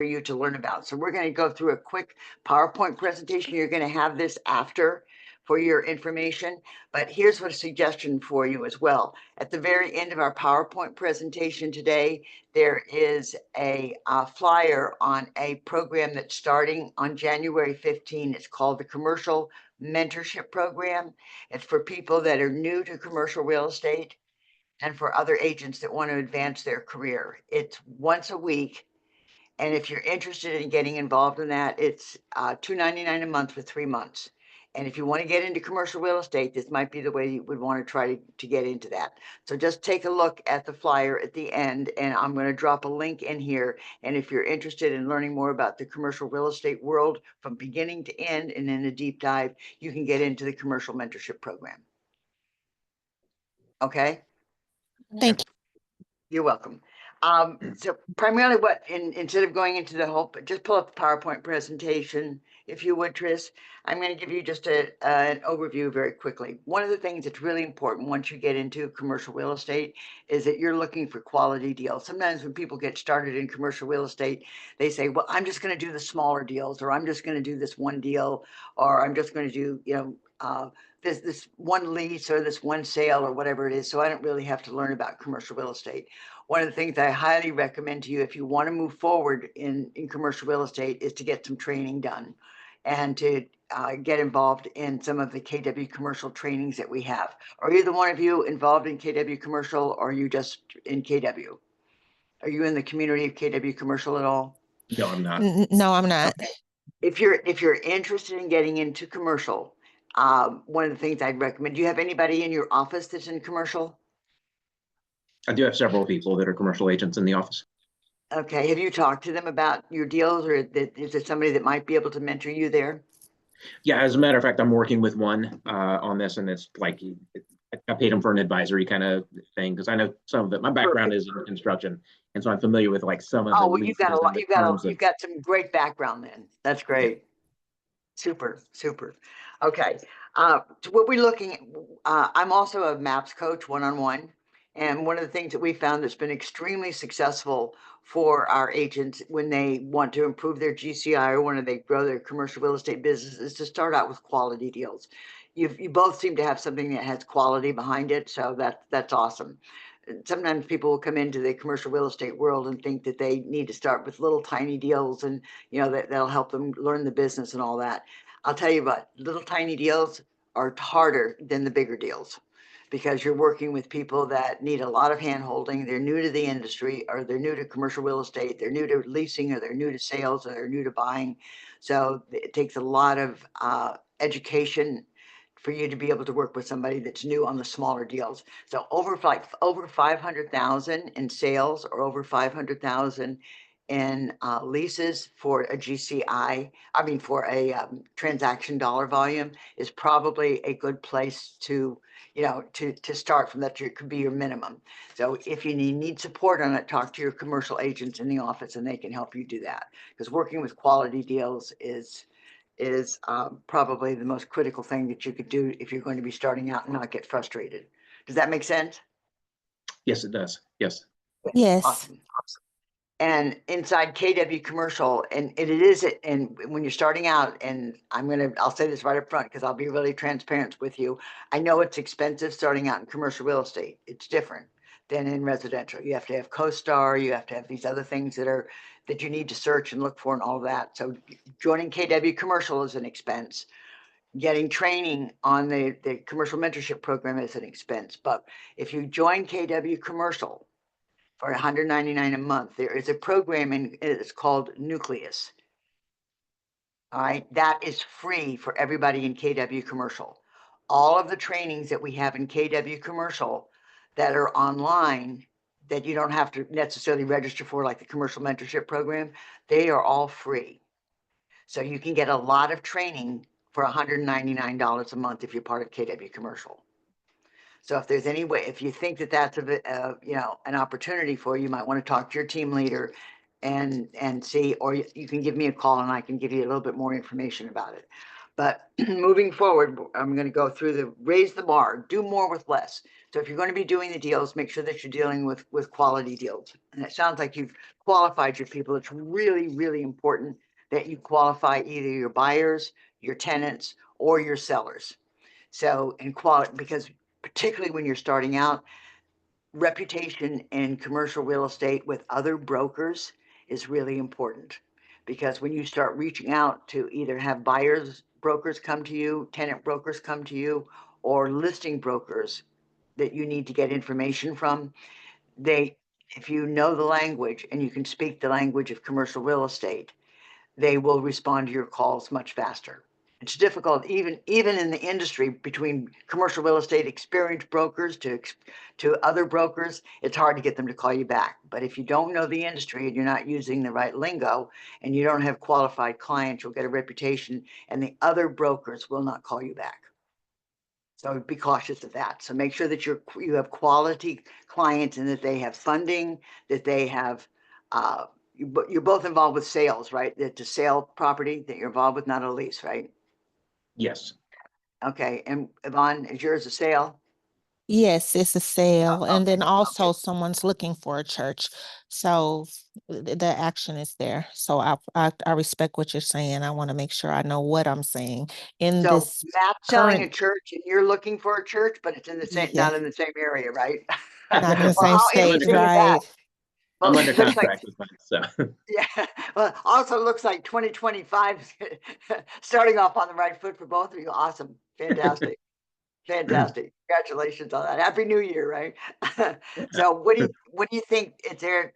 for you to learn about. So we're going to go through a quick PowerPoint presentation. You're going to have this after for your information, but here's what a suggestion for you as well. At the very end of our PowerPoint presentation today, there is a flyer on a program that's starting on January 15. It's called the Commercial Mentorship Program. It's for people that are new to commercial real estate and for other agents that want to advance their career. It's once a week. And if you're interested in getting involved in that, it's $2.99 a month for 3 months. And if you want to get into commercial real estate, this might be the way you would want to try to get into that. So just take a look at the flyer at the end, and I'm going to drop a link in here. And if you're interested in learning more about the commercial real estate world from beginning to end and in a deep dive, you can get into the commercial mentorship program. Okay? Thank you. You're welcome. So primarily instead of going into the whole, just pull up the PowerPoint presentation, if you would, Tris. I'm going to give you just an overview very quickly. One of the things that's really important once you get into commercial real estate is that you're looking for quality deals. Sometimes when people get started in commercial real estate, they say, well, I'm just going to do the smaller deals, or I'm just going to do this one deal, or I'm just going to do, this one lease or this one sale or whatever it is. So I don't really have to learn about commercial real estate. One of the things I highly recommend to you if you want to move forward in commercial real estate is to get some training done and to get involved in some of the KW commercial trainings that we have. Are either one of you involved in KW commercial, or are you just in KW? Are you in the community of KW commercial at all? No, I'm not. No, I'm not. Okay. If you're interested in getting into commercial, one of the things I'd recommend, do you have anybody in your office that's in commercial? I do have several people that are commercial agents in the office. Okay, have you talked to them about your deals, or is there somebody that might be able to mentor you there? Yeah, as a matter of fact, I'm working with one on this, and it's like I paid him for an advisory kind of thing because I know some of it. My background is in construction, and so I'm familiar with like some of the. Oh, well, you've got a lot. You've got some great background then. That's great. Yeah. Super. Okay. So what we're looking at, I'm also a MAPS coach one-on-one. And one of the things that we found that's been extremely successful for our agents when they want to improve their GCI or when they grow their commercial real estate business is to start out with quality deals. You both seem to have something that has quality behind it, so that's awesome. Sometimes people will come into the commercial real estate world and think that they need to start with little tiny deals and that'll help them learn the business and all that. I'll tell you what, little tiny deals are harder than the bigger deals because you're working with people that need a lot of hand holding. They're new to the industry, or they're new to commercial real estate. They're new to leasing, or they're new to sales, or they're new to buying. So it takes a lot of education for you to be able to work with somebody that's new on the smaller deals. So over 500,000 in sales, or over 500,000 in leases for a GCI, for a transaction dollar volume is probably a good place to start from. That could be your minimum. So if you need support on it, talk to your commercial agents in the office and they can help you do that, because working with quality deals is probably the most critical thing that you could do if you're going to be starting out and not get frustrated. Does that make sense? Yes, it does. Yes. Awesome. And inside KW commercial, and when you're starting out, and I'll say this right up front because I'll be really transparent with you. I know it's expensive starting out in commercial real estate. It's different than in residential. You have to have CoStar, you have to have these other things that you need to search and look for and all that. So joining KW commercial is an expense. Getting training on the commercial mentorship program is an expense. But if you join KW commercial for $199 a month, there is a program it's called Nucleus. All right, that is free for everybody in KW commercial. All of the trainings that we have in KW commercial that are online, that you don't have to necessarily register for, like the commercial mentorship program, they are all free. So you can get a lot of training for $199 a month if you're part of KW commercial. So if there's any way, if you think that that's an opportunity for you, you might want to talk to your team leader and see, or you can give me a call and I can give you a little bit more information about it. But moving forward, I'm going to go through raise the bar, do more with less. So if you're going to be doing the deals, make sure that you're dealing with quality deals. And it sounds like you've qualified your people. It's really, really important that you qualify either your buyers, your tenants, or your sellers. So, and quality, because particularly when you're starting out, reputation in commercial real estate with other brokers is really important. Because when you start reaching out to either have buyers brokers come to you, tenant brokers come to you, or listing brokers that you need to get information from, they, if you know the language and you can speak the language of commercial real estate, they will respond to your calls much faster. It's difficult, even in the industry, between commercial real estate experienced brokers to other brokers, it's hard to get them to call you back. But if you don't know the industry and you're not using the right lingo and you don't have qualified clients, you'll get a reputation and the other brokers will not call you back. So be cautious of that. So make sure that you have quality clients and that they have funding, that they have, you're both involved with sales, right? It's a sale property that you're involved with, not a lease, right? Yes. Okay, and Yvonne, is yours a sale? Yes, it's a sale. And then Okay. also someone's looking for a church. So the action is there. So I respect what you're saying. I want to make sure I know what I'm saying in So this Matt's selling a current, church and you're looking for a church, but it's in the same, yeah, not in the same area, right? not in the Well, same how I'm under, state, interesting is that? right? Well, I'm it under looks like, contract with mine, so. yeah, well, also looks like 2025 starting off on the right foot for both of you. Awesome. Fantastic. Fantastic. Congratulations on that. Happy New Year, right? So what do you think? Is there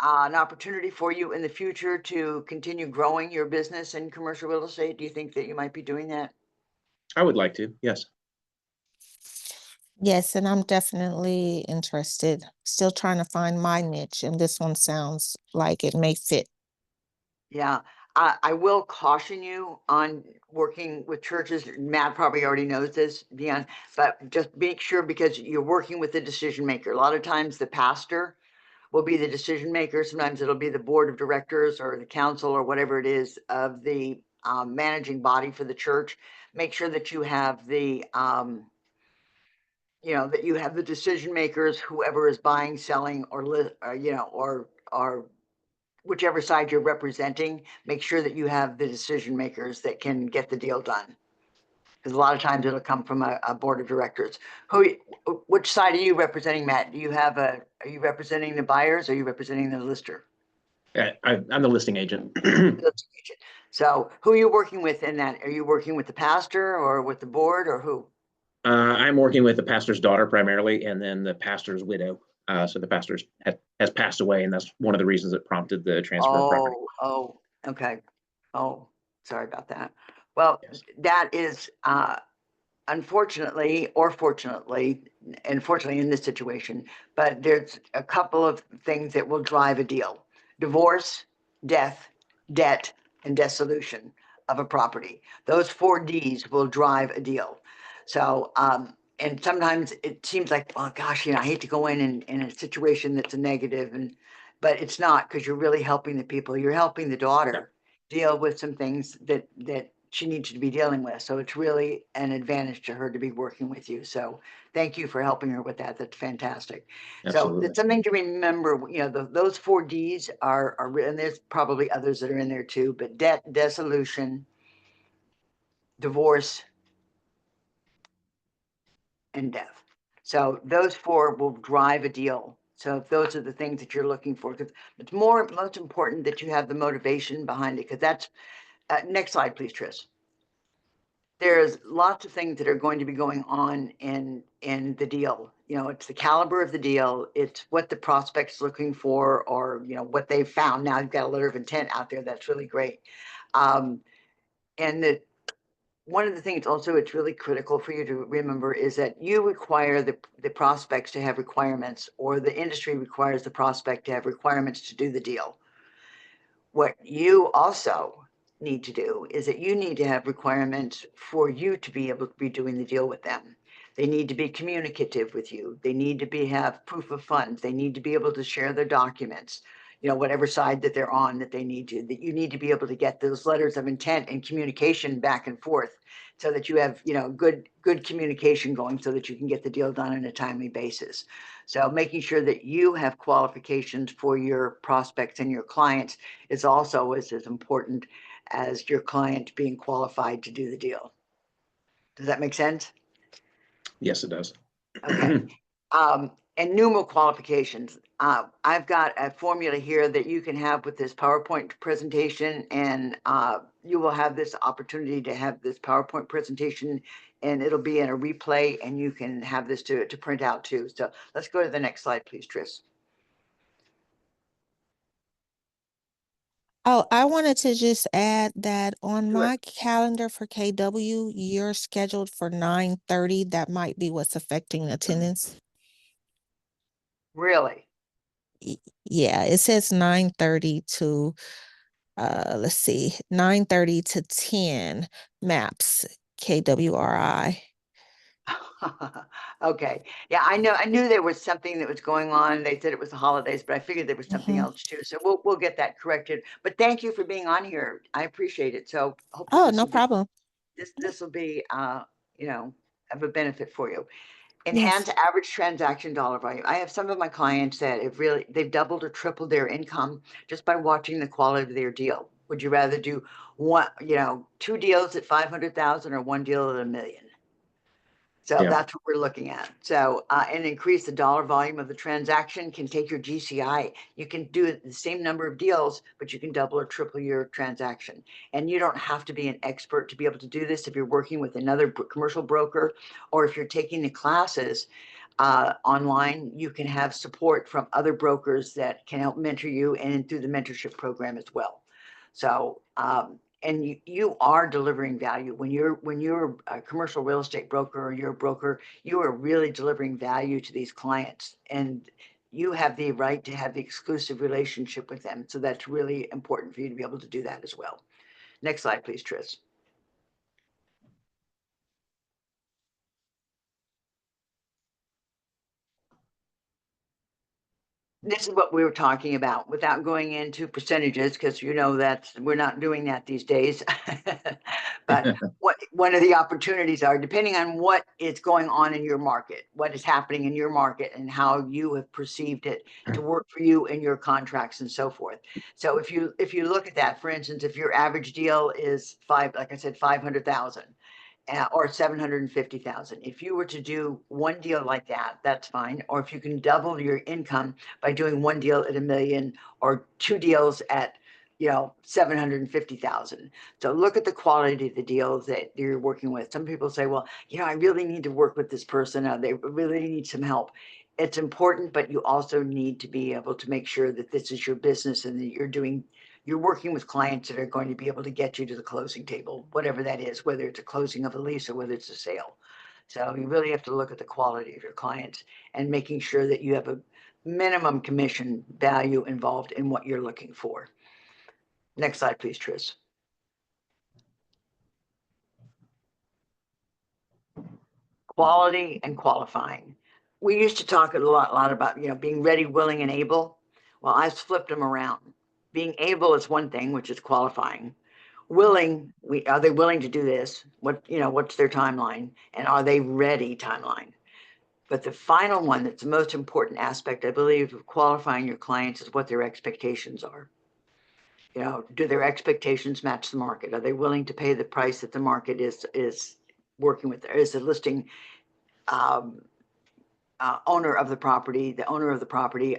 an opportunity for you in the future to continue growing your business in commercial real estate? Do you think that you might be doing that? I would like to, yes. Yes, and I'm definitely interested. Still trying to find my niche, and this one sounds like it may fit. Yeah, I will caution you on working with churches. Matt probably already knows this, Dion, but just make sure because you're working with the decision maker. A lot of times the pastor will be the decision maker. Sometimes it'll be the board of directors or the council or whatever it is of the managing body for the church. Make sure that you have that you have the decision makers, whoever is buying, selling, or whichever side you're representing. Make sure that you have the decision makers that can get the deal done. Because a lot of times it'll come from a board of directors. Which side are you representing, Matt? Are you representing the buyers or are you representing the lister? I'm the listing agent. So who are you working with in that? Are you working with the pastor or with the board or who? I'm working with the pastor's daughter primarily, and then the pastor's widow. So the pastor has passed away, and that's one of the reasons that prompted the transfer of property. Okay. Oh, sorry about that. Well, Yes. that is unfortunately or fortunately, unfortunately in this situation, but there's a couple of things that will drive a deal. Divorce, death, debt, and dissolution of a property. Those 4 Ds will drive a deal. So, and sometimes it seems like, oh gosh, I hate to go in a situation that's a negative, but it's not, because you're really helping the people. You're helping the daughter deal with some things that she needs to be dealing with. So it's really an advantage to her to be working with you. So thank you for helping her with that. That's fantastic. So Absolutely. it's something to remember. Those 4 Ds and there's probably others that are in there too, but debt, dissolution, divorce, and death. So those 4 will drive a deal. So if those are the things that you're looking for, because it's most important that you have the motivation behind it, because that's, next slide, please, Tris. There's lots of things that are going to be going on in the deal. It's the caliber of the deal. It's what the prospect's looking for, or what they've found. Now you've got a letter of intent out there. That's really great. And one of the things also it's really critical for you to remember is that you require the prospects to have requirements, or the industry requires the prospect to have requirements to do the deal. What you also need to do is that you need to have requirements for you to be able to be doing the deal with them. They need to be communicative with you. They need to have proof of funds. They need to be able to share their documents. you know, whatever side that they're on, that they need to, that you need to be able to get those letters of intent and communication back and forth so that you have, you know, good communication going so that you can get the deal done on a timely basis. So making sure that you have qualifications for your prospects and your clients is also as important as your client being qualified to do the deal. Does that make sense? Yes, it does. Okay. And numeral qualifications. I've got a formula here that you can have with this PowerPoint presentation, and you will have this opportunity to have this PowerPoint presentation, and it'll be in a replay, and you can have this to print out too. So let's go to the next slide, please, Tris. Oh, I wanted to just add that on Sure. my calendar for KW, you're scheduled for 9:30. That might be what's affecting attendance. Really? Yeah, it says 9:30 to let's see, 9:30 to 10 maps KWRI. Okay. Yeah, I knew there was something that was going on. They said it was the holidays, but I figured there was something else too. So we'll get that corrected. But thank you for being on here. I appreciate it. So hopefully Oh, no problem. this will be you know, have a benefit for you. Yes. Enhance average transaction dollar value. I have some of my clients that they've doubled or tripled their income just by watching the quality of their deal. Would you rather do one, you know, 2 deals at 500,000 or 1 deal at $1 million? So Yeah. that's what we're looking at. So, and increase the dollar volume of the transaction can take your GCI. You can do the same number of deals, but you can double or triple your transaction. And you don't have to be an expert to be able to do this. If you're working with another commercial broker, or if you're taking the classes online, you can have support from other brokers that can help mentor you and through the mentorship program as well. So, and you are delivering value when you're a commercial real estate broker or you're a broker, you are really delivering value to these clients, and you have the right to have the exclusive relationship with them. So that's really important for you to be able to do that as well. Next slide, please, Tris. This is what we were talking about without going into percentages, because you know that we're not doing that these days. But what one of the opportunities are, depending on what is going on in your market, what is happening in your market, and how you have perceived it to work for you in your contracts and so forth. So if you look at that, for instance, if your average deal is like I said, 500,000. Or 750,000. If you were to do one deal like that, that's fine. Or if you can double your income by doing one deal at $1 million or 2 deals at, you know, 750,000. So look at the quality of the deals that you're working with. Some people say, well, you know, I really need to work with this person. They really need some help. It's important, but you also need to be able to make sure that this is your business and that you're working with clients that are going to be able to get you to the closing table, whatever that is, whether it's a closing of a lease or whether it's a sale. So you really have to look at the quality of your clients and making sure that you have a minimum commission value involved in what you're looking for. Next slide, please, Tris. Quality and qualifying. We used to talk a lot about, you know, being ready, willing, and able. Well, I've flipped them around. Being able is one thing, which is qualifying. Willing, are they willing to do this? What's their timeline? And are they ready timeline? But the final one that's the most important aspect, I believe, of qualifying your clients is what their expectations are. You know, do their expectations match the market? Are they willing to pay the price that the market is working with? Is the listing owner of the property,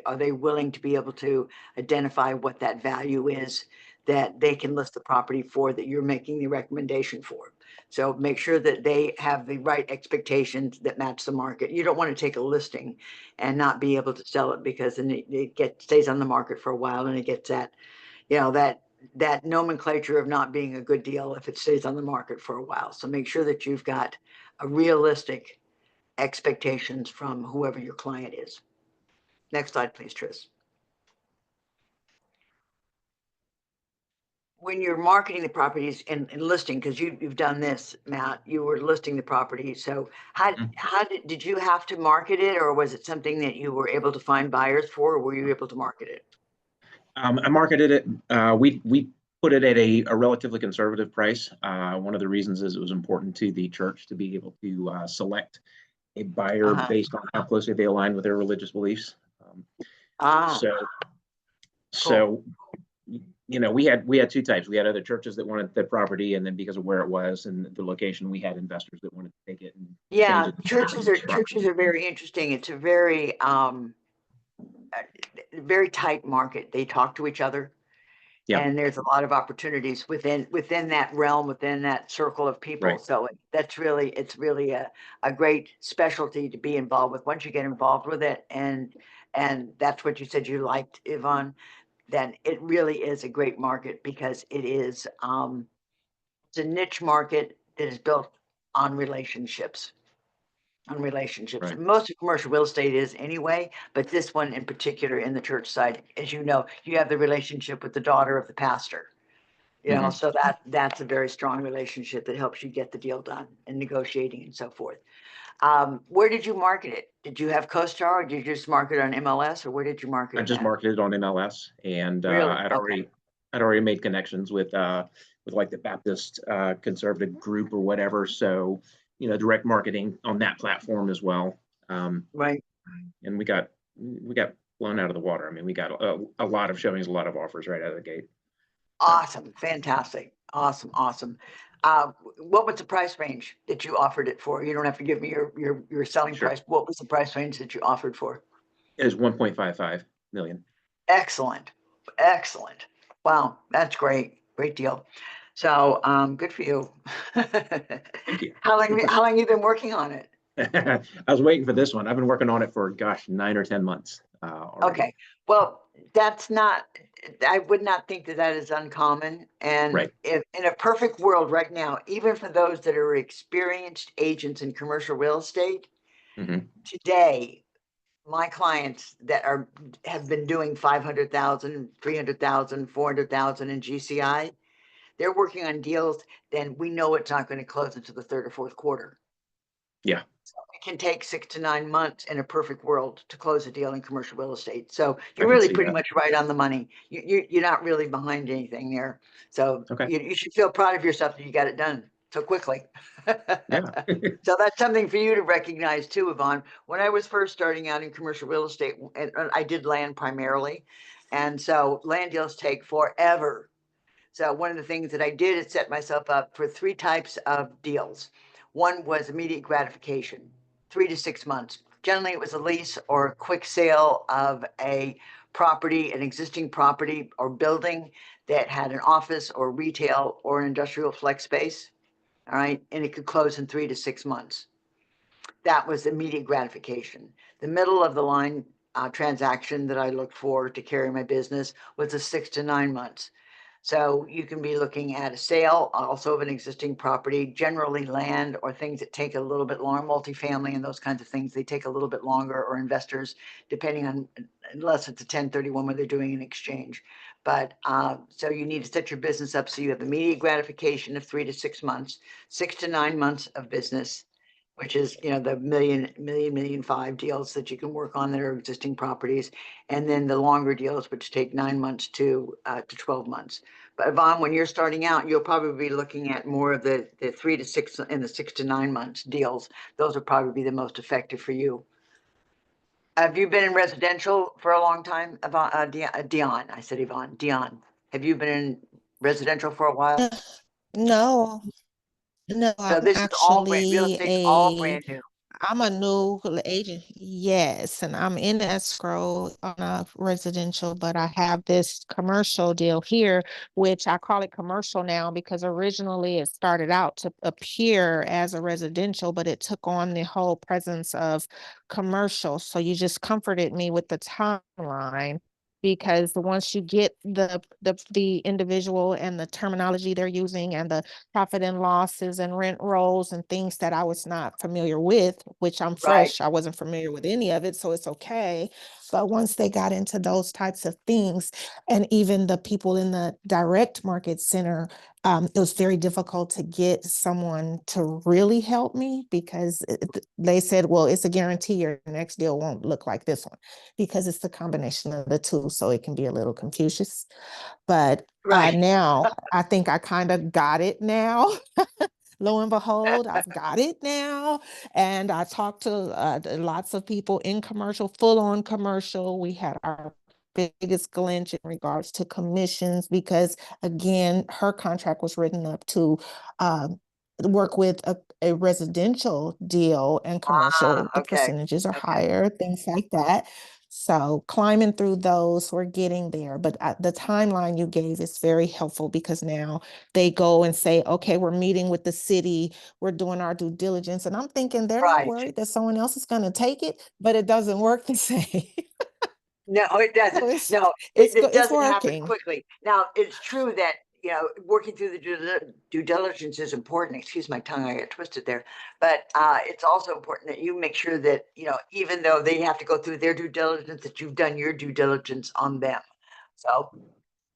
are they willing to be able to identify what that value is that they can list the property for, that you're making the recommendation for? So make sure that they have the right expectations that match the market. You don't want to take a listing and not be able to sell it, because then it stays on the market for a while and it gets that, you know, that nomenclature of not being a good deal if it stays on the market for a while. So make sure that you've got a realistic expectations from whoever your client is. Next slide, please, Tris. When you're marketing the properties and listing, because you've done this, Matt, you were listing the property. So how did you have to market it, or was it something that you were able to find buyers for, or were you able to market it? I marketed it. We put it at a relatively conservative price. One of the reasons is it was important to the church to be able to select a buyer Uh-huh. based on how closely they align with their religious beliefs. Ah, So, so we had two types. We had other churches that wanted the property, and then because of where it was and the location, we had investors that wanted to take it and change yeah, it. churches are very interesting. It's a very very tight market. They talk to each other. Yeah. And there's a lot of opportunities within that realm, within that circle of people. Right. So it's really a great specialty to be involved with. Once you get involved with it, and that's what you said you liked, Yvonne, then it really is a great market because it's a niche market that is built on relationships. Right. Most of commercial real estate is anyway, but this one in particular in the church side, as you know, you have the relationship with the daughter of the pastor. Mhm. So that's a very strong relationship that helps you get the deal done and negotiating and so forth. Where did you market it? Did you have CoStar or did you just market it on MLS or where did you market I it just at? marketed on MLS, and Really? I'd Okay. already made connections with like the Baptist conservative group or whatever. So direct marketing on that platform as well. Right. And we got blown out of the water. I mean, we got a lot of showings, a lot of offers right out of the gate. So Awesome. Fantastic. Awesome. Awesome. What was the price range that you offered it for? You don't have to give me your selling sure, price. What was the price range that you offered for? it is 1.55 million. Excellent. Excellent. Wow, that's great. Great deal. So, good for you. Thank you. How long you been working on it? I was waiting for this one. I've been working on it for 9 or 10 months already. Okay. Well, that's not, I would not think that that is uncommon. And Right. if in a perfect world right now, even for those that are experienced agents in commercial real estate, Mhm. today, my clients that have been doing 500,000, 300,000, 400,000 in GCI, they're working on deals, then we know it's not going to close until the third or fourth quarter. Yeah. So it can take 6 to 9 months in a perfect world to close a deal in commercial real estate. So I you're can really see pretty that. much right on the money. You're not really behind anything there. So Okay. you should feel proud of yourself that you got it done so quickly. Yeah. So that's something for you to recognize too, Yvonne. When I was first starting out in commercial real estate, and I did land primarily. And so land deals take forever. So one of the things that I did is set myself up for three types of deals. One was immediate gratification, 3 to 6 months. Generally, it was a lease or a quick sale of a property, an existing property or building that had an office or retail or an industrial flex space. All right. And it could close in 3 to 6 months. That was immediate gratification. The middle of the line transaction that I looked for to carry my business was a 6 to 9 months. So you can be looking at a sale also of an existing property, generally land or things that take a little bit longer, multifamily and those kinds of things. They take a little bit longer, or investors, depending on, unless it's a 1031 where they're doing an exchange. But so you need to set your business up so you have immediate gratification of 3 to 6 months, 6 to 9 months of business, which is, the million 5 deals that you can work on that are existing properties, and then the longer deals, which take 9 months to 12 months. But Yvonne, when you're starting out, you'll probably be looking at more of the 3 to 6 and the 6 to 9 months deals. Those will probably be the most effective for you. Have you been in residential for a long time, Yvonne? Dion, I said Yvonne. Dion, have you been in residential for a while? No, no, So I'm this is all real actually estate's all brand new. I'm a new agent. Yes, and I'm in escrow on a residential, but I have this commercial deal here, which I call it commercial now because originally it started out to appear as a residential, but it took on the whole presence of commercial. So you just comforted me with the timeline. Because once you get the individual and the terminology they're using and the profit and losses and rent rolls and things that I was not familiar with, which I'm Right. fresh. I wasn't familiar with any of it, so it's okay. So once they got into those types of things, and even the people in the direct market center, it was very difficult to get someone to really help me because they said, well, it's a guarantee your next deal won't look like this one because it's the combination of the two. So it can be a little confused. But Right. now I think I kind of got it now. Lo and behold, I've got it now. And I talked to lots of people in commercial, full on commercial. We had our biggest glitch in regards to commissions because, again, her contract was written up to work with a residential deal, and commercial, the Okay. percentages are Okay. higher, things like that. So climbing through those, we're getting there. But the timeline you gave is very helpful because now they go and say, okay, we're meeting with the city, we're doing our due diligence. And I'm thinking they're not Right. worried that someone else is going to take it, but it doesn't work the same. No, it doesn't. So No, it it's doesn't happen working. quickly. Now, it's true that, working through the due diligence is important. Excuse my tongue, I got twisted there. But it's also important that you make sure that, even though they have to go through their due diligence, that you've done your due diligence on them. So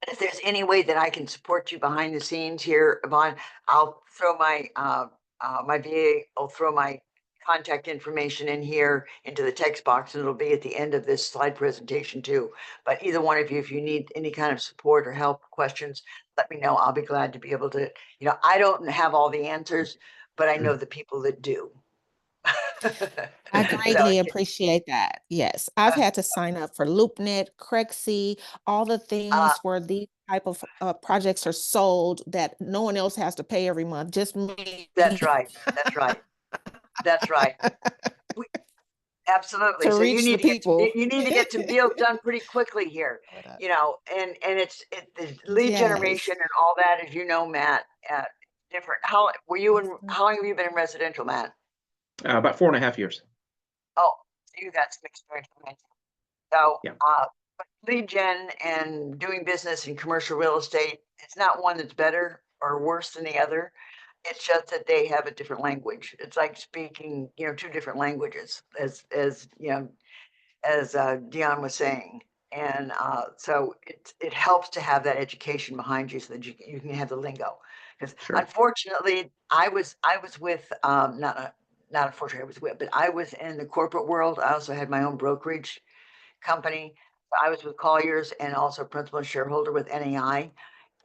if there's any way that I can support you behind the scenes here, Yvonne, I'll throw my VA, I'll throw my contact information in here into the text box, and it'll be at the end of this slide presentation too. But either one of you, if you need any kind of support or help, questions, let me know. I'll be glad to be able to, I don't have all the answers, but I know the people that do. I So, greatly appreciate that. Yes, I've had to sign up for LoopNet, Crexy, all the uh, things where these type of projects are sold that no one else has to pay every month, just me. that's right. That's right. That's right. We, absolutely. To So you reach need the to get people. some deals done pretty quickly here, and the lead generation Yes. and all that, as you know, Matt, different. How long have you been in residential, Matt? About 4.5 years. Oh, so you got some experience. So, Yeah. but lead gen and doing business in commercial real estate, it's not one that's better or worse than the other. It's just that they have a different language. It's like speaking, two different languages, as Dion was saying. And so it helps to have that education behind you so that you can have the lingo. Because Sure. unfortunately, I was with not unfortunately I was with, but I was in the corporate world. I also had my own brokerage company. I was with Colliers and also principal shareholder with NAI.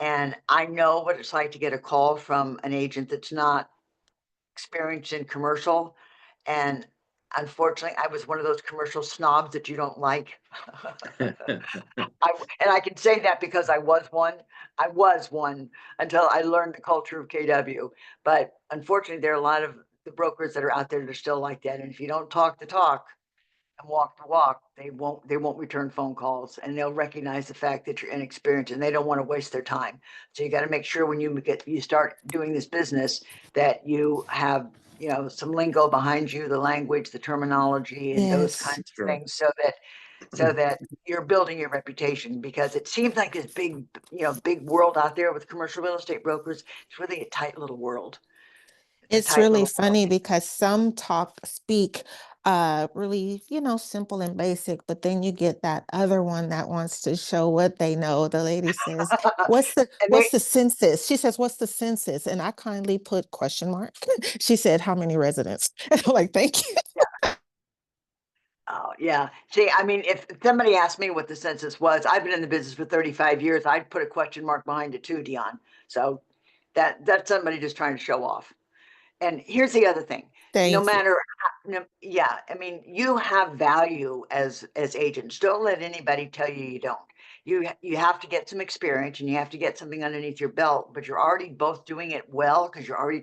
And I know what it's like to get a call from an agent that's not experienced in commercial. And unfortunately, I was one of those commercial snobs that you don't like. And I can say that because I was one. I was one until I learned the culture of KW. But unfortunately, there are a lot of the brokers that are out there that are still like that. And if you don't talk the talk and walk the walk, they won't return phone calls, and they'll recognize the fact that you're inexperienced and they don't want to waste their time. So you got to make sure when you start doing this business that you have, some lingo behind you, the language, the terminology, and those Yes. kinds of Sure. things, so that you're building your reputation, because it seems like this big world out there with commercial real estate brokers. It's really a tight little world. It's a It's tight really little world. funny because some speak really, simple and basic, but then you get that other one that wants to show what they know. The lady says, And what's the census? She says, what's the census? And I kindly put question mark. She said, how many residents? And I'm like, thank you. Oh, yeah. See, I mean, if somebody asked me what the census was, I've been in the business for 35 years. I'd put a question mark behind it too, Dion. So that's somebody just trying to show off. And here's the other thing. No Thank you. matter, yeah, I mean, you have value as agents. Don't let anybody tell you you don't. You have to get some experience and you have to get something underneath your belt, but you're already both doing it well because you're already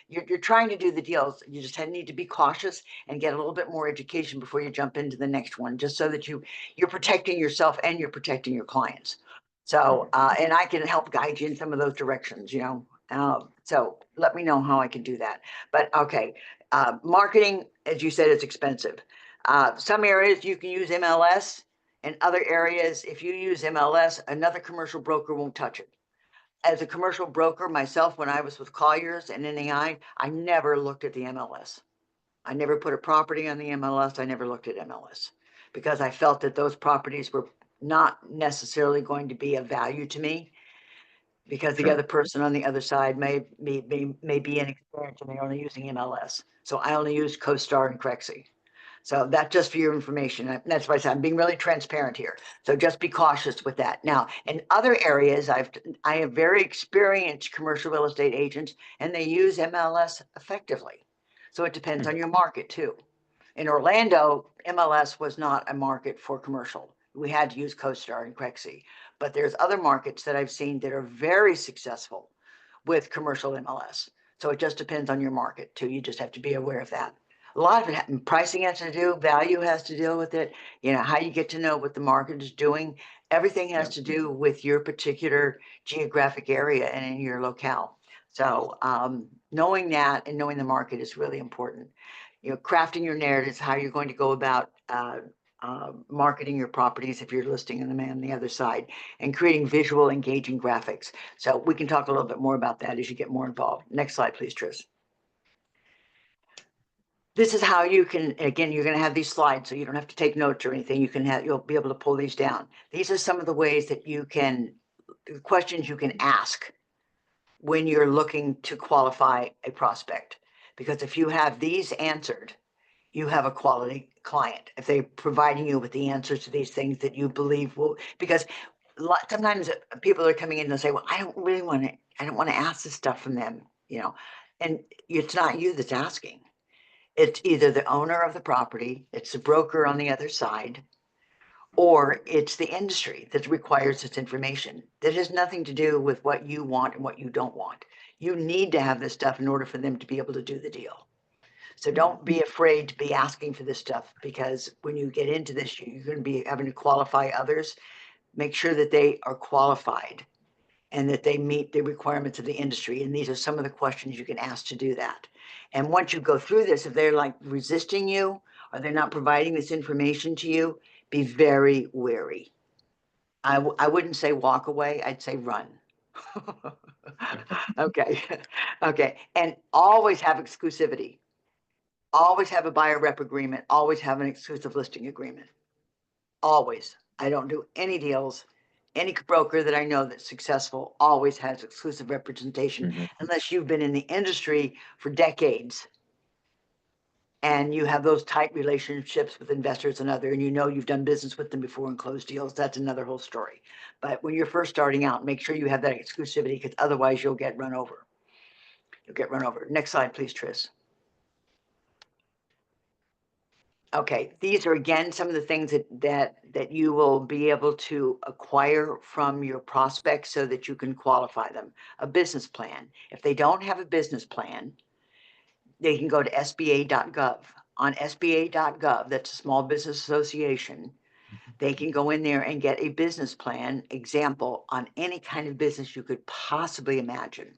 you're trying to do the deals. You just need to be cautious and get a little bit more education before you jump into the next one, just so that you're protecting yourself and you're protecting your clients. So, and I can help guide you in some of those directions. So let me know how I can do that. But okay, marketing, as you said, is expensive. Some areas you can use MLS. In other areas, if you use MLS, another commercial broker won't touch it. As a commercial broker myself, when I was with Colliers and NAI, I never looked at the MLS. I never put a property on the MLS. I never looked at MLS because I felt that those properties were not necessarily going to be of value to me, because the Sure. other person on the other side may be inexperienced and they're only using MLS. So I only use CoStar and Crexi. So that, just for your information. That's why I said I'm being really transparent here. So just be cautious with that. Now, in other areas, I have very experienced commercial real estate agents, and they use MLS effectively. So it depends on your market too. In Orlando, MLS was not a market for commercial. We had to use CoStar and Crexi. But there's other markets that I've seen that are very successful with commercial MLS. So it just depends on your market too. You just have to be aware of that. A lot of it, pricing has to do, value has to deal with it. You know, how you get to know what the market is doing. Everything has to do with your particular geographic area and in your locale. So knowing that and knowing the market is really important. You know, crafting your narratives, how you're going to go about marketing your properties if you're listing them on the other side, and creating visual engaging graphics. So we can talk a little bit more about that as you get more involved. Next slide, please, Tris. This is how you can, again, you're going to have these slides, so you don't have to take notes or anything. You'll be able to pull these down. These are some of the ways that you can, questions you can ask when you're looking to qualify a prospect. Because if you have these answered, you have a quality client. If they're providing you with the answers to these things that you believe will, because sometimes people are coming in and say, well, I don't want to ask this stuff from them, you know, and it's not you that's asking. It's either the owner of the property, it's the broker on the other side, or it's the industry that requires this information. That has nothing to do with what you want and what you don't want. You need to have this stuff in order for them to be able to do the deal. So don't be afraid to be asking for this stuff, because when you get into this, you're going to be having to qualify others. Make sure that they are qualified and that they meet the requirements of the industry. And these are some of the questions you can ask to do that. And once you go through this, if they're like resisting you or they're not providing this information to you, be very wary. I wouldn't say walk away, I'd say run. Okay. Okay. And always have exclusivity. Always have a buyer rep agreement. Always have an exclusive listing agreement. Always. I don't do any deals. Any broker that I know that's successful always has exclusive representation, unless you've been in the industry for decades and you have those tight relationships with investors and other, and you know you've done business with them before and closed deals. That's another whole story. But when you're first starting out, make sure you have that exclusivity, because otherwise you'll get run over. You'll get run over. Next slide, please, Tris. Okay, these are again some of the things that you will be able to acquire from your prospects so that you can qualify them. A business plan. If they don't have a business plan, they can go to SBA.gov. On SBA.gov, that's a Small Business Association, they can go in there and get a business plan example on any kind of business you could possibly imagine.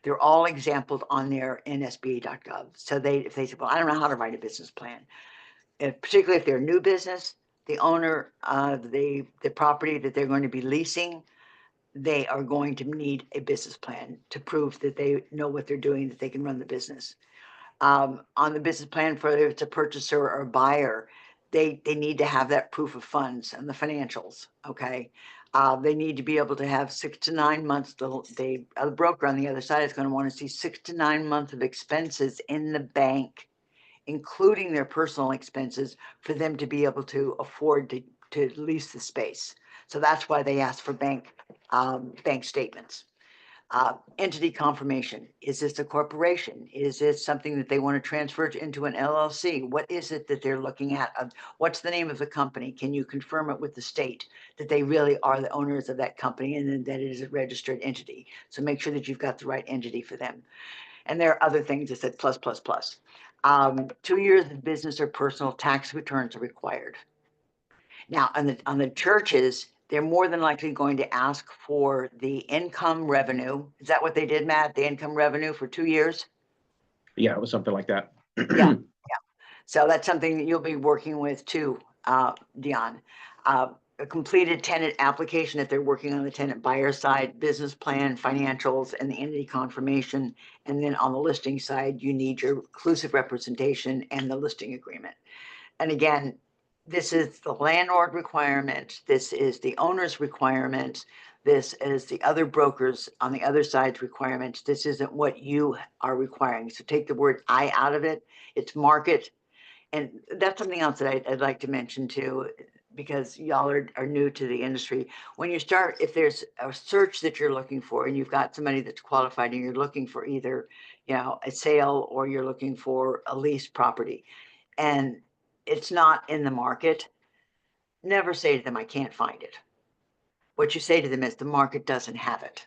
They're all exampled on there in SBA.gov. So if they say, well, I don't know how to write a business plan, particularly if they're a new business, the owner of the property that they're going to be leasing, they are going to need a business plan to prove that they know what they're doing, that they can run the business. On the business plan, for whether it's a purchaser or a buyer, they need to have that proof of funds and the financials. Okay. They need to be able to have 6 to 9 months. The broker on the other side is going to want to see 6 to 9 months of expenses in the bank, including their personal expenses, for them to be able to afford to lease the space. So that's why they ask for bank statements. Entity confirmation. Is this a corporation? Is this something that they want to transfer into an LLC? What is it that they're looking at? What's the name of the company? Can you confirm it with the state that they really are the owners of that company and that it is a registered entity? So make sure that you've got the right entity for them. And there are other things that said plus, plus, plus. 2 years of business or personal tax returns are required. Now, on the churches, they're more than likely going to ask for the income revenue. Is that what they did, Matt? The income revenue for 2 years? Yeah, it was something like that. Yeah. So that's something that you'll be working with too, Dion. A completed tenant application if they're working on the tenant buyer side, business plan, financials, and the entity confirmation. And then on the listing side, you need your exclusive representation and the listing agreement. And again, this is the landlord requirement, this is the owner's requirement, this is the other brokers on the other side's requirements. This isn't what you are requiring. So take the word I out of it. It's market. And that's something else that I'd like to mention too, because y'all are new to the industry. When you start, if there's a search that you're looking for and you've got somebody that's qualified and you're looking for either, you know, a sale or you're looking for a lease property and it's not in the market, never say to them, I can't find it. What you say to them is the market doesn't have it.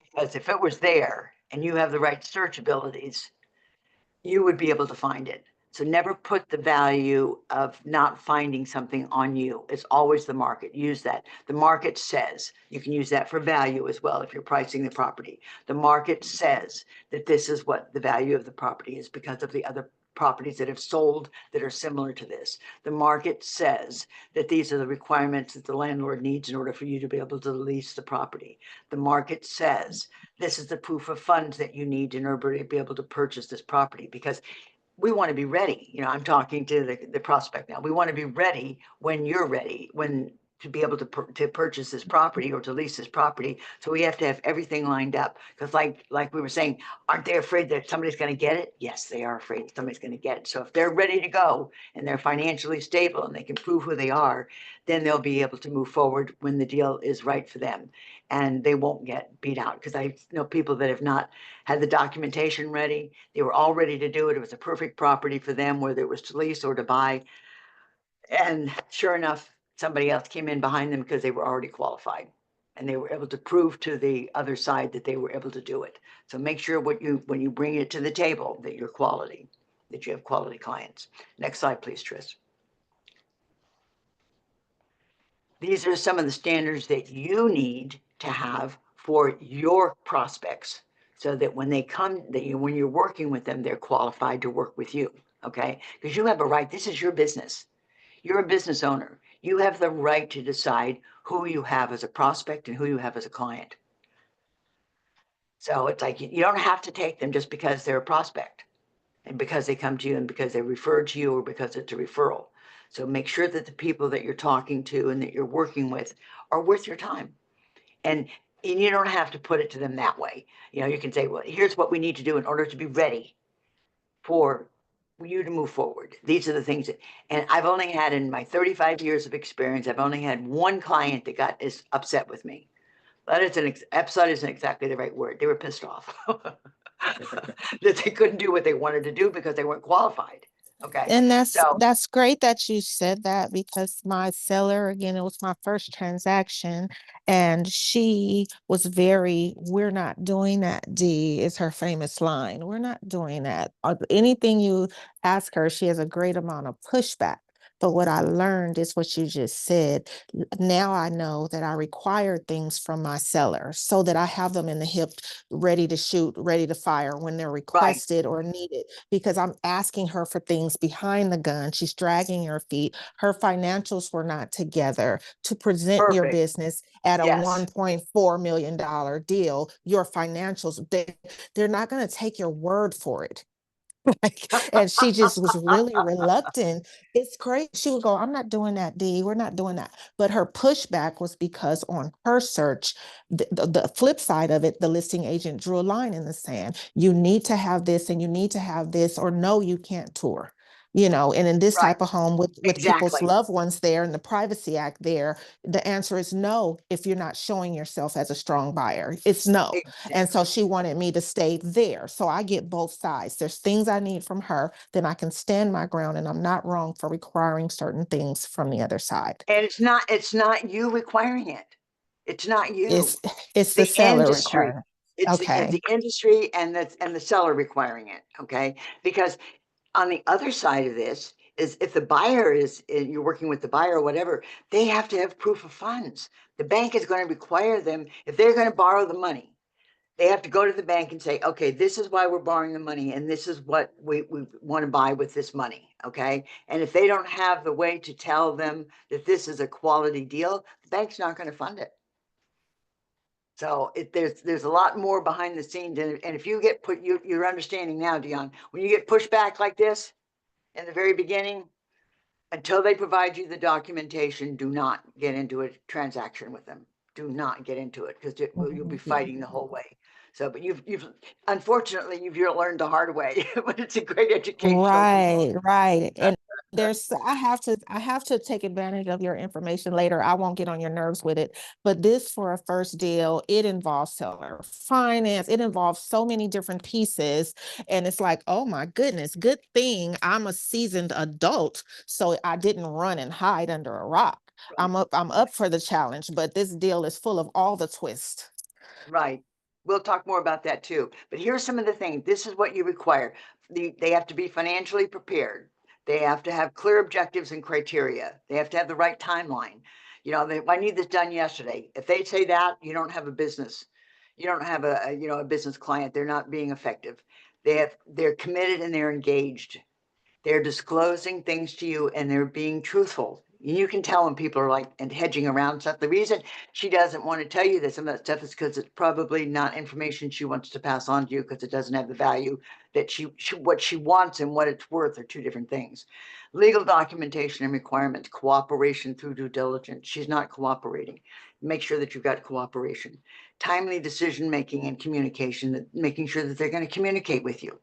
Because if it was there and you have the right search abilities, you would be able to find it. So never put the value of not finding something on you. It's always the market. Use that. The market says, you can use that for value as well if you're pricing the property. The market says that this is what the value of the property is because of the other properties that have sold that are similar to this. The market says that these are the requirements that the landlord needs in order for you to be able to lease the property. The market says this is the proof of funds that you need in order to be able to purchase this property, because we want to be ready. You know, I'm talking to the prospect now. We want to be ready when you're ready, when to be able to purchase this property or to lease this property. So we have to have everything lined up. Because like we were saying, aren't they afraid that somebody's going to get it? Yes, they are afraid that somebody's going to get it. So if they're ready to go and they're financially stable and they can prove who they are, then they'll be able to move forward when the deal is right for them. And they won't get beat out. Because I know people that have not had the documentation ready. They were all ready to do it. It was a perfect property for them, whether it was to lease or to buy. And sure enough, somebody else came in behind them because they were already qualified. And they were able to prove to the other side that they were able to do it. So make sure when you bring it to the table that you're quality, that you have quality clients. Next slide, please, Tris. These are some of the standards that you need to have for your prospects, so that when they come, when you're working with them, they're qualified to work with you. Okay, because you have a right. This is your business. You're a business owner. You have the right to decide who you have as a prospect and who you have as a client. So it's like you don't have to take them just because they're a prospect and because they come to you and because they referred to you or because it's a referral. So make sure that the people that you're talking to and that you're working with are worth your time. And you don't have to put it to them that way. You know, you can say, well, here's what we need to do in order to be ready for you to move forward. These are the things that, and I've only had, in my 35 years of experience, I've only had one client that got as upset with me. That is upset isn't exactly the right word. They were pissed off that they couldn't do what they wanted to do because they weren't qualified. Okay. And So that's great that you said that, because my seller, again, it was my first transaction, and she was very, we're not doing that, D is her famous line. We're not doing that. Anything you ask her, she has a great amount of pushback. But what I learned is what you just said. Now I know that I require things from my seller so that I have them in the hip, ready to shoot, ready to fire when they're right, requested or needed, because I'm asking her for things behind the gun. She's dragging her feet. Her financials were not together to present your perfect. business at a Yes. $1.4 million deal. Your financials, they're not going to take your word for it. Like, and she just was really reluctant. It's crazy. She would go, I'm not doing that, D. We're not doing that. But her pushback was because on her search, the flip side of it, the listing agent drew a line in the sand. You need to have this and you need to have this, or no, you can't tour. You know, and in this Right. type of home with people's Exactly. loved ones there and the Privacy Act there, the answer is no if you're not showing yourself as a strong buyer. It's no. And so Exactly. she wanted me to stay there. So I get both sides. There's things I need from her, then I can stand my ground, and I'm not wrong for requiring certain things from the other side. And it's not you requiring it. It's not you. It's it's the The seller industry. requirement. It's Okay. the industry and the seller requiring it. Okay. Because on the other side of this is if the buyer is, you're working with the buyer or whatever, they have to have proof of funds. The bank is going to require them, if they're going to borrow the money, they have to go to the bank and say, okay, this is why we're borrowing the money and this is what we want to buy with this money. Okay. And if they don't have the way to tell them that this is a quality deal, the bank's not going to fund it. So there's a lot more behind the scenes. And if you get you're understanding now, Dion, when you get pushed back like this in the very beginning, Until they provide you the documentation, do not get into a transaction with them. Do not get into it because you'll be fighting the whole way. So, but you've unfortunately you've learned the hard way, but it's a great educational. Right, right. And I have to take advantage of your information later. I won't get on your nerves with it. But this for a first deal, it involves seller finance, it involves so many different pieces. And it's like, oh my goodness, good thing I'm a seasoned adult. So I didn't run and hide under a rock. I'm up for the challenge, but this deal is full of all the twists. Right. We'll talk more about that too. But here's some of the things. This is what you require. They have to be financially prepared. They have to have clear objectives and criteria. They have to have the right timeline. I need this done yesterday. If they say that, you don't have a business. You don't have a business client. They're not being effective. They're committed and they're engaged. They're disclosing things to you and they're being truthful. You can tell when people are like and hedging around stuff. The reason she doesn't want to tell you this, some of that stuff, is because it's probably not information she wants to pass on to you because it doesn't have the value that what she wants and what it's worth are two different things. Legal documentation and requirements, cooperation through due diligence. She's not cooperating. Make sure that you've got cooperation. Timely decision making and communication, making sure that they're going to communicate with you.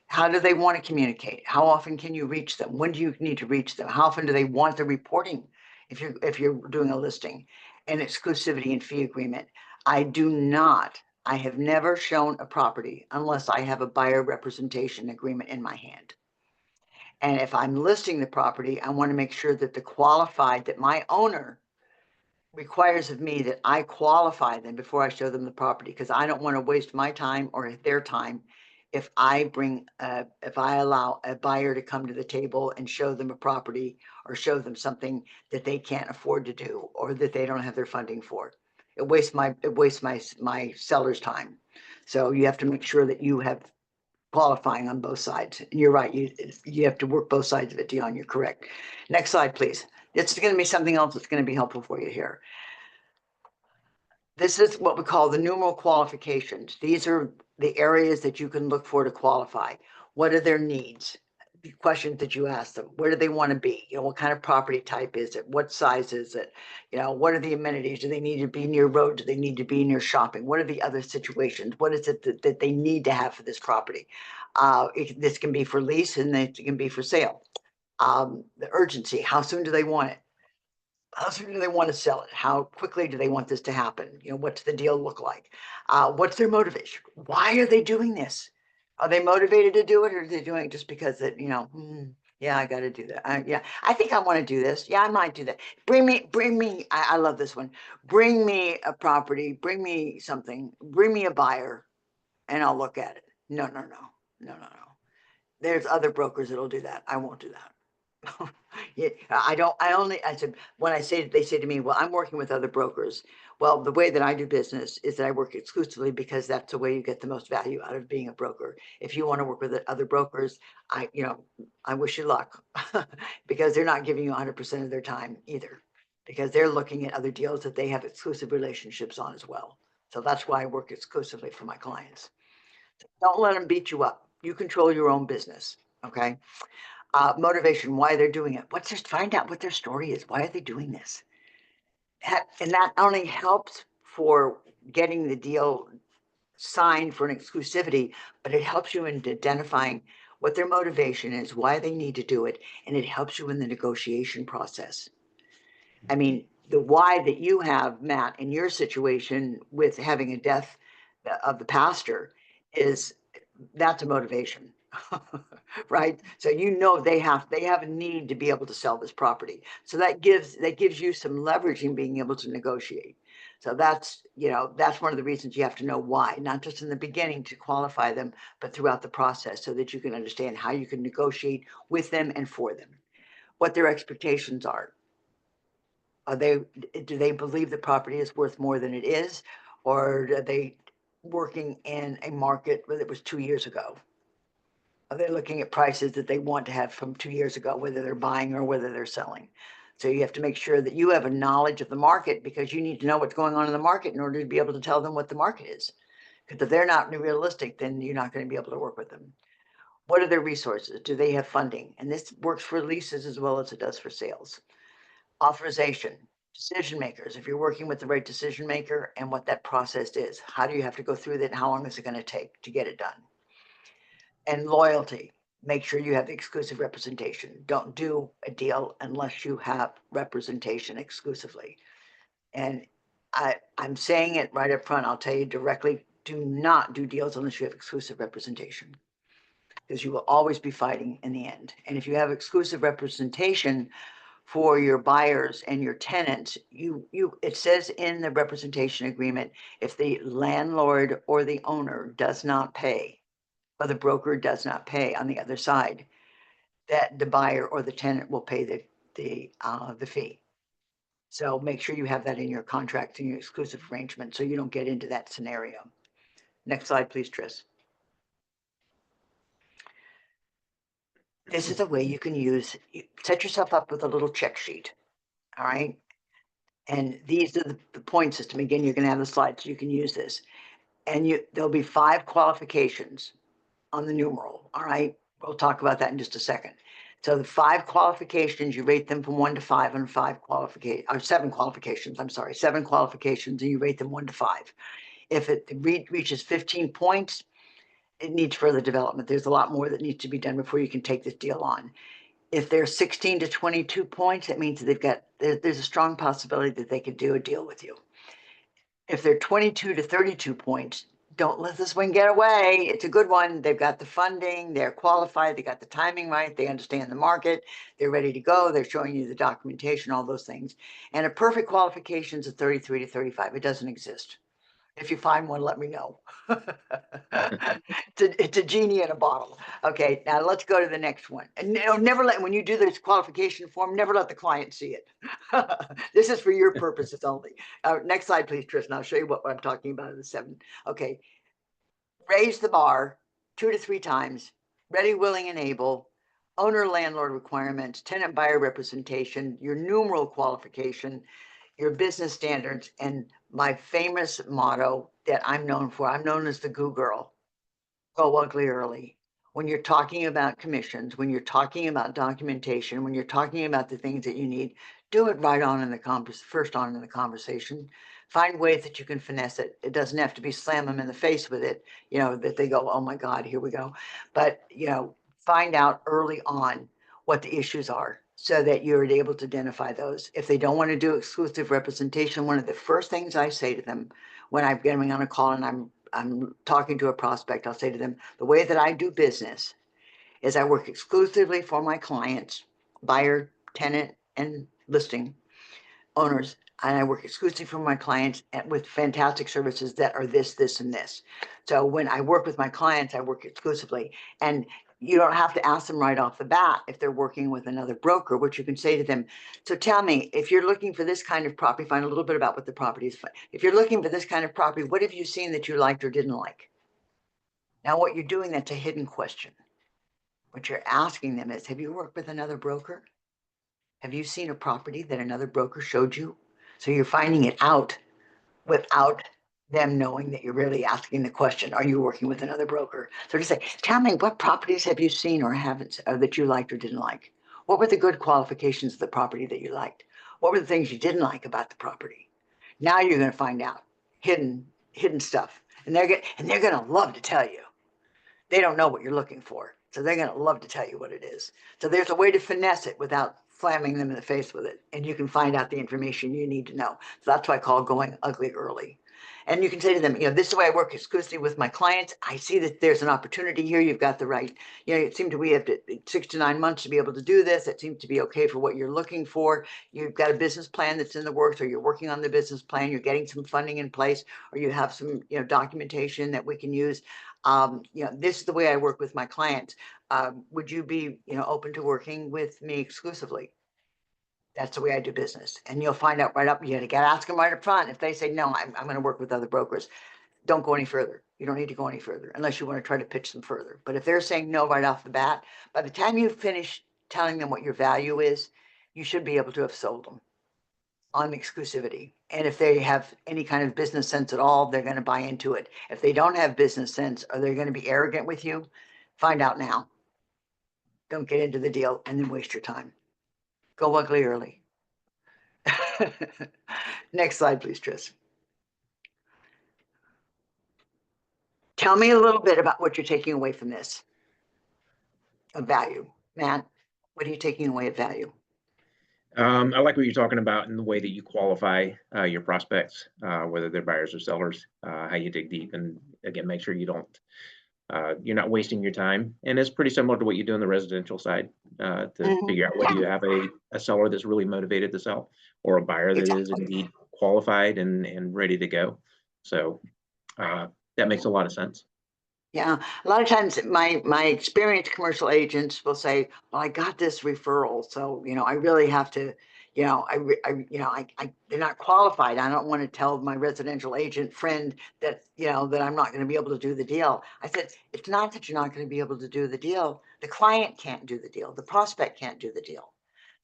How do they want to communicate? How often can you reach them? When do you need to reach them? How often do they want the reporting if you're doing a listing? And exclusivity and fee agreement. I have never shown a property unless I have a buyer representation agreement in my hand. And if I'm listing the property, I want to make sure that my owner requires of me that I qualify them before I show them the property, because I don't want to waste my time or their time if I allow a buyer to come to the table and show them a property or show them something that they can't afford to do or that they don't have their funding for. It wastes my seller's time. So you have to make sure that you have qualifying on both sides. And you're right, you have to work both sides of it, Dion. You're correct. Next slide, please. It's going to be something else that's going to be helpful for you here. This is what we call the numeral qualifications. These are the areas that you can look for to qualify. What are their needs? The questions that you ask them. Where do they want to be? What kind of property type is it? What size is it? What are the amenities? Do they need to be near road? Do they need to be near shopping? What are the other situations? What is it that they need to have for this property? This can be for lease and it can be for sale. The urgency, how soon do they want it? How soon do they want to sell it? How quickly do they want this to happen? What's the deal look like? What's their motivation? Why are they doing this? Are they motivated to do it, or are they doing it just because yeah, I got to do that. Yeah, I think I want to do this. Yeah, I might do that. Bring me. I love this one. Bring me a property. Bring me something. Bring me a buyer, and I'll look at it. No, no, no, no, no, no. There's other brokers that'll do that. I won't do that. Yeah, I said, when they say to me, well, I'm working with other brokers. Well, the way that I do business is that I work exclusively because that's the way you get the most value out of being a broker. If you want to work with other brokers, I wish you luck because they're not giving you 100% of their time either, because they're looking at other deals that they have exclusive relationships on as well. So that's why I work exclusively for my clients. Don't let them beat you up. You control your own business. Okay. Motivation, why they're doing it. Find out what their story is. Why are they doing this? And that only helps for getting the deal signed for an exclusivity, but it helps you in identifying what their motivation is, why they need to do it, and it helps you in the negotiation process. I mean, the why that you have, Matt, in your situation with having a death of the pastor that's a motivation. Right? So they have a need to be able to sell this property. So that gives you some leverage in being able to negotiate. So that's one of the reasons you have to know why, not just in the beginning to qualify them, but throughout the process, so that you can understand how you can negotiate with them and for them, what their expectations are. Do they believe the property is worth more than it is, or are they working in a market that was 2 years ago? Are they looking at prices that they want to have from 2 years ago, whether they're buying or whether they're selling? So you have to make sure that you have a knowledge of the market, because you need to know what's going on in the market in order to be able to tell them what the market is. Because if they're not realistic, then you're not going to be able to work with them. What are their resources? Do they have funding? And this works for leases as well as it does for sales. Authorization, decision makers, if you're working with the right decision maker and what that process is, how do you have to go through that and how long is it going to take to get it done? And loyalty, make sure you have exclusive representation. Don't do a deal unless you have representation exclusively. And I'm saying it right up front. I'll tell you directly, do not do deals unless you have exclusive representation, because you will always be fighting in the end. And if you have exclusive representation for your buyers and your tenants, it says in the representation agreement, if the landlord or the owner does not pay, or the broker does not pay on the other side, that the buyer or the tenant will pay the fee. So make sure you have that in your contract and your exclusive arrangement so you don't get into that scenario. Next slide, please, Tris. This is a way you can set yourself up with a little check sheet. All right. And these are the point system. Again, you're going to have the slides. So you can use this. And there'll be 5 qualifications on the numeral. All right. We'll talk about that in just a second. So the 5 qualifications, you rate them from 1 to 5 on 7 qualifications. I'm sorry, 7 qualifications, and you rate them 1 to 5. If it reaches 15 points, it needs further development. There's a lot more that needs to be done before you can take this deal on. If they're 16 to 22 points, that means that there's a strong possibility that they could do a deal with you. If they're 22 to 32 points, don't let this one get away. It's a good one. They've got the funding, they're qualified, they got the timing right, they understand the market, they're ready to go, they're showing you the documentation, all those things. And a perfect qualification is a 33 to 35. It doesn't exist. If you find one, let me know. It's a genie in a bottle. Okay, now let's go to the next one. And never when you do this qualification form, never let the client see it. This is for your purposes only. Next slide, please, Tristan. I'll show you what I'm talking about in the 7. Okay, raise the bar 2 to 3 times. Ready, willing, and able. Owner landlord requirements, tenant buyer representation, your numeral qualification, your business standards, and my famous motto that I'm known for. I'm known as the Goo Girl. Go ugly early. When you're talking about commissions, when you're talking about documentation, when you're talking about the things that you need, do it right on in the first on in the conversation. Find ways that you can finesse it. It doesn't have to be slam them in the face with it, that they go, oh my God, here we go. But, find out early on what the issues are so that you're able to identify those. If they don't want to do exclusive representation, one of the first things I say to them when I'm getting on a call and I'm talking to a prospect, I'll say to them, the way that I do business is I work exclusively for my clients, buyer, tenant, and listing owners. And I work exclusively for my clients with fantastic services that are this, this, and this. So when I work with my clients, I work exclusively. And you don't have to ask them right off the bat if they're working with another broker, which you can say to them. So tell me, if you're looking for this kind of property, find a little bit about what the property is. If you're looking for this kind of property, what have you seen that you liked or didn't like? Now, what you're doing, that's a hidden question. What you're asking them is, have you worked with another broker? Have you seen a property that another broker showed you? So you're finding it out without them knowing that you're really asking the question, are you working with another broker? So to say, tell me, what properties have you seen or haven't that you liked or didn't like? What were the good qualifications of the property that you liked? What were the things you didn't like about the property? Now you're going to find out hidden stuff, and they're going to love to tell you. They don't know what you're looking for, so they're going to love to tell you what it is. So there's a way to finesse it without slamming them in the face with it, and you can find out the information you need to know. So that's what I call going ugly early. And you can say to them, this is the way I work exclusively with my clients. I see that there's an opportunity here. You've got the right, it seemed we have 6 to 9 months to be able to do this. It seems to be okay for what you're looking for. You've got a business plan that's in the works, or you're working on the business plan. You're getting some funding in place, or you have some, documentation that we can use. This is the way I work with my clients. Would you be, open to working with me exclusively? That's the way I do business. And you'll find out right up, you got to ask them right up front. If they say, no, I'm going to work with other brokers, don't go any further. You don't need to go any further unless you want to try to pitch them further. But if they're saying no right off the bat, by the time you finish telling them what your value is, you should be able to have sold them on exclusivity. And if they have any kind of business sense at all, they're going to buy into it. If they don't have business sense, are they going to be arrogant with you? Find out now. Don't get into the deal and then waste your time. Go ugly early. Next slide, please, Tris. Tell me a little bit about what you're taking away from this of value. Matt, what are you taking away of value? I like what you're talking about in the way that you qualify your prospects, whether they're buyers or sellers, how you dig deep, and again, make sure you're not wasting your time. And it's pretty similar to what you do on the residential side to figure out whether you have a seller that's really motivated to sell or a buyer that is indeed qualified and ready to go. So that makes a lot of sense. Yeah, a lot of times my experienced commercial agents will say, "Well, I got this referral, so I really have to, they're not qualified. I don't want to tell my residential agent friend that that I'm not going to be able to do the deal." I said, "It's not that you're not going to be able to do the deal. The client can't do the deal. The prospect can't do the deal.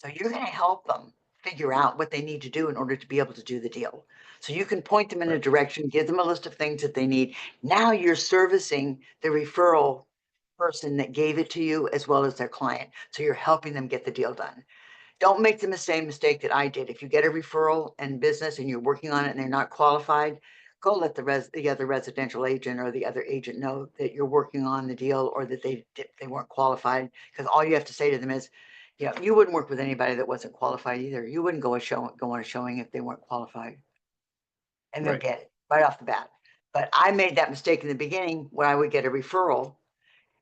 So you're going to help them figure out what they need to do in order to be able to do the deal. So you can point them in a direction, give them a list of things that they need. Now you're servicing the referral person that gave it to you as well as their client. So you're helping them get the deal done. Don't make the same mistake that I did. If you get a referral in business and you're working on it and they're not qualified, go let the other residential agent or the other agent know that you're working on the deal or that they weren't qualified. Because all you have to say to them is, you wouldn't work with anybody that wasn't qualified either. You wouldn't go on a showing if they weren't qualified. And they'll get it right off the bat. But I made that mistake in the beginning where I would get a referral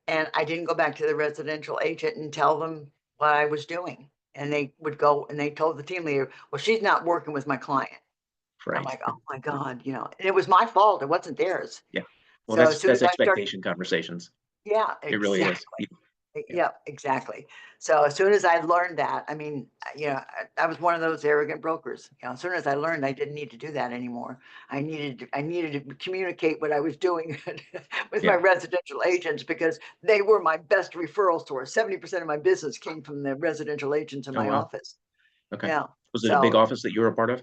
and I didn't go back to the residential agent and tell them what I was doing. And they would go and they told the team leader, "Well, she's not working with my client." I'm like, "Oh my God," and it was my fault. It wasn't theirs. Yeah. Well, So as soon that's as I started, expectation conversations. yeah, It really is. yeah, exactly. So as soon as I learned that, I mean, I was one of those arrogant brokers. As soon as I learned I didn't need to do that anymore, I needed to communicate what I was doing with my residential agents because they were my best referral source. 70% of my business came from the residential agents in my office. Okay. Yeah. Was it a big office that you were a part of?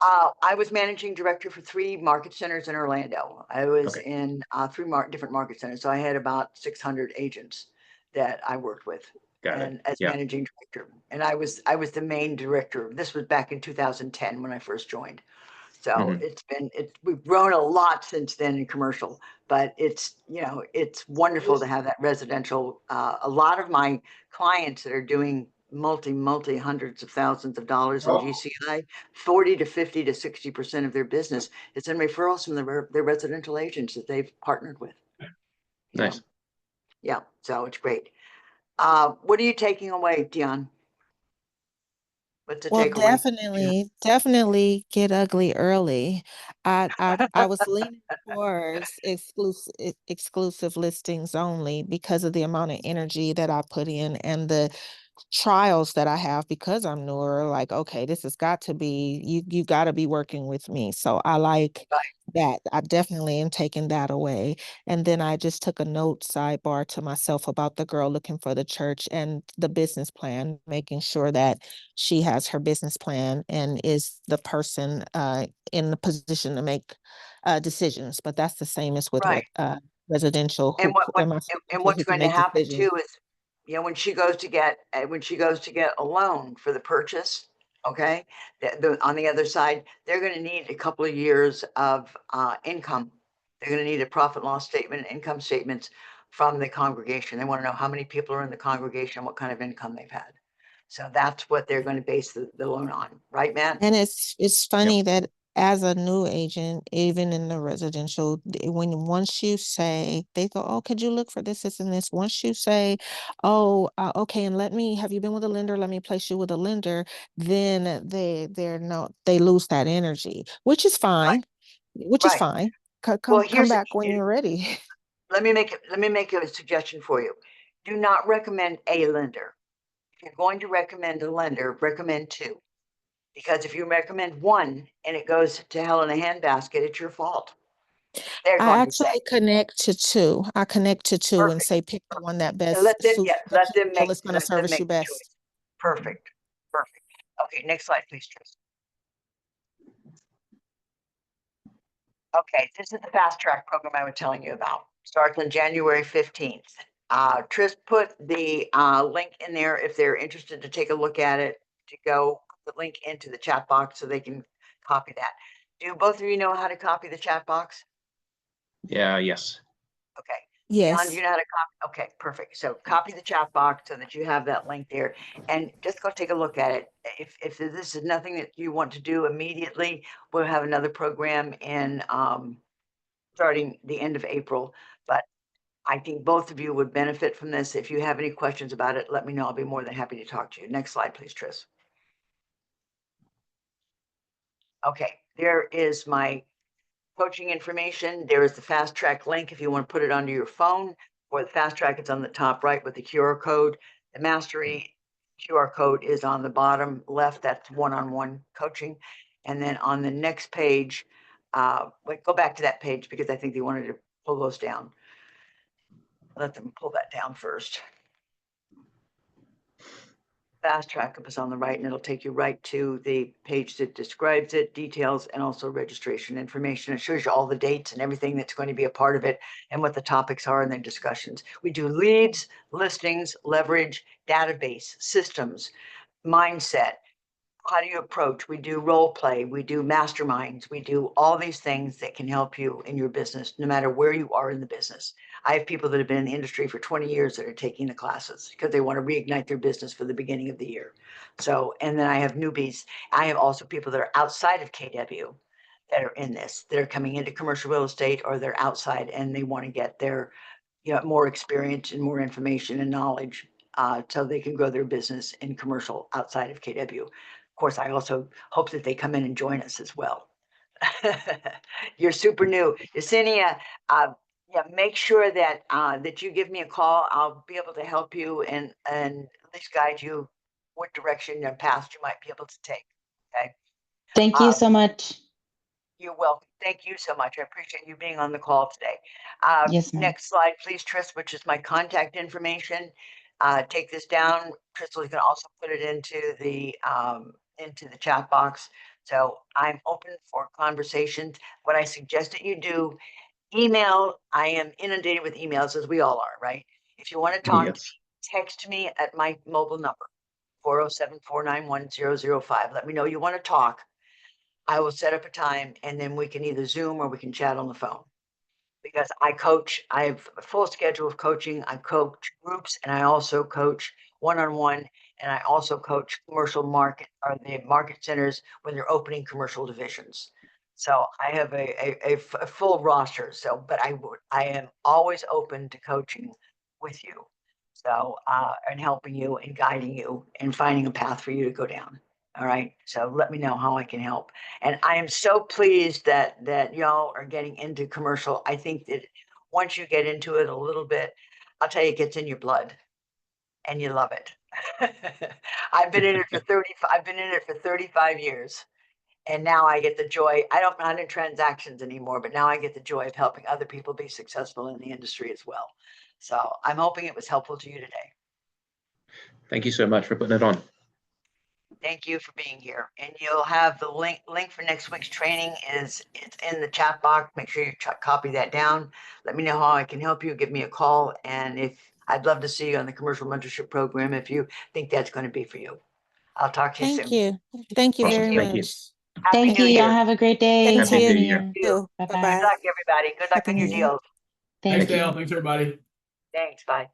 I was managing director for 3 market centers in Orlando. I was in 3 different market centers. So I had about 600 agents that I worked with and as managing director. And I was the main director. This was back in 2010 when I first joined. So we've grown a lot since then in commercial, but it's wonderful to have that residential. A lot of my clients that are doing multi hundreds of thousands of dollars in GCI, 40 to 50 to 60% of their business is in referrals from their residential agents that they've partnered with. Nice. Yeah, so it's great. What are you taking away, Dion? What's the Well, takeaway? definitely get ugly early. I was leaning towards exclusive listings only because of the amount of energy that I put in and the trials that I have because I'm newer. Like, okay, this has got to be you got to be working with me. So I like that. I definitely am taking that away. And then I just took a note sidebar to myself about the girl looking for the church and the business plan, making sure that she has her business plan and is the person in the position to make decisions. But that's the same as with residential. And what's Who can going to make happen decisions? too is, when she goes to get a loan for the purchase, okay, on the other side, they're going to need a couple of years of income. They're going to need a profit and loss statement, income statements from the congregation. They want to know how many people are in the congregation, what kind of income they've had. So that's what they're going to base the loan on, right, Matt? And it's funny that as a new agent, even in the residential, once you say, they go, "Oh, could you look for this and this?" Once you say, "Oh, okay, and have you been with a lender? Let me place you with a lender." Then they lose that energy, which is fine. Which is Right. fine. Well, Come back when you're ready. let me make a suggestion for you. Do not recommend a lender. If you're going to recommend a lender, recommend 2. Because if you recommend 1 and it goes to hell in a handbasket, it's your fault. They're I going to say, actually connect to 2. I connect to 2 and perfect. say, pick the one that And best suits, that let you them feel is going to service you make the best. choice. Perfect. Perfect. Okay, next slide, please, Tris. Okay, this is the fast track program I was telling you about. Starts on January 15th. Tris put the link in there if they're interested to take a look at it, to go put the link into the chat box so they can copy that. Do both of you know how to copy the chat box? Yeah, yes. Okay. Yes. Do you know how to copy? Okay, perfect. So copy the chat box so that you have that link there, and just go take a look at it. If this is nothing that you want to do immediately, we'll have another program in starting the end of April. But I think both of you would benefit from this. If you have any questions about it, let me know. I'll be more than happy to talk to you. Next slide, please, Tris. Okay, there is my coaching information. There is the fast track link if you want to put it onto your phone, or the fast track, it's on the top right with the QR code. The mastery QR code is on the bottom left. That's one-on-one coaching. And then on the next page, wait, go back to that page because I think they wanted to pull those down. Let them pull that down first. Fast track is on the right, and it'll take you right to the page that describes it, details, and also registration information. It shows you all the dates and everything that's going to be a part of it and what the topics are and the discussions. We do leads, listings, leverage, database, systems, mindset. How do you approach? We do role play, we do masterminds, we do all these things that can help you in your business, no matter where you are in the business. I have people that have been in the industry for 20 years that are taking the classes because they want to reignite their business for the beginning of the year. So, and then I have newbies. I have also people that are outside of KW that are in this, that are coming into commercial real estate, or they're outside and they want to get their, more experience and more information and knowledge so they can grow their business in commercial outside of KW. Of course, I also hope that they come in and join us as well. You're super new. Yesenia, yeah, make sure that that you give me a call. I'll be able to help you and at least guide you what direction and path you might be able to take. Okay. Thank you so much. You're welcome. Thank you so much. I appreciate you being on the call today. Yes, ma'am. Next slide, please, Tris, which is my contact information. Take this down. Crystal, you can also put it into the chat box. So I'm open for conversations. What I suggest that you do, email. I am inundated with emails, as we all are, right? If you want to talk to Yes. me, text me at my mobile number, 407-491-005. Let me know you want to talk. I will set up a time and then we can either Zoom or we can chat on the phone. Because I coach, I have a full schedule of coaching. I coach groups and I also coach one-on-one, and I also coach commercial market or the market centers when they're opening commercial divisions. So I have a full roster. So, but I am always open to coaching with you. So, and helping you and guiding you and finding a path for you to go down. All right. So let me know how I can help. And I am so pleased that y'all are getting into commercial. I think that once you get into it a little bit, I'll tell you, it gets in your blood and you love it. I've been in it for 35 years. And now I get the joy. I'm not in transactions anymore, but now I get the joy of helping other people be successful in the industry as well. So I'm hoping it was helpful to you today. Thank you so much for putting it on. Thank you for being here. And you'll have the link for next week's training it's in the chat box. Make sure you copy that down. Let me know how I can help you. Give me a call. And if I'd love to see you on the commercial mentorship program, if you think that's going to be for you. I'll talk to you soon. Thank you. Thank you Awesome. very Thank you. much. Happy Thank New you. Year. Y'all have a great day. Thank Happy Happy New New Year. Year. you. Bye-bye. Good luck, everybody. Good luck Happy on your New Year. deals. Thank Thanks, you. Dale. Thanks, everybody. Thanks. Bye.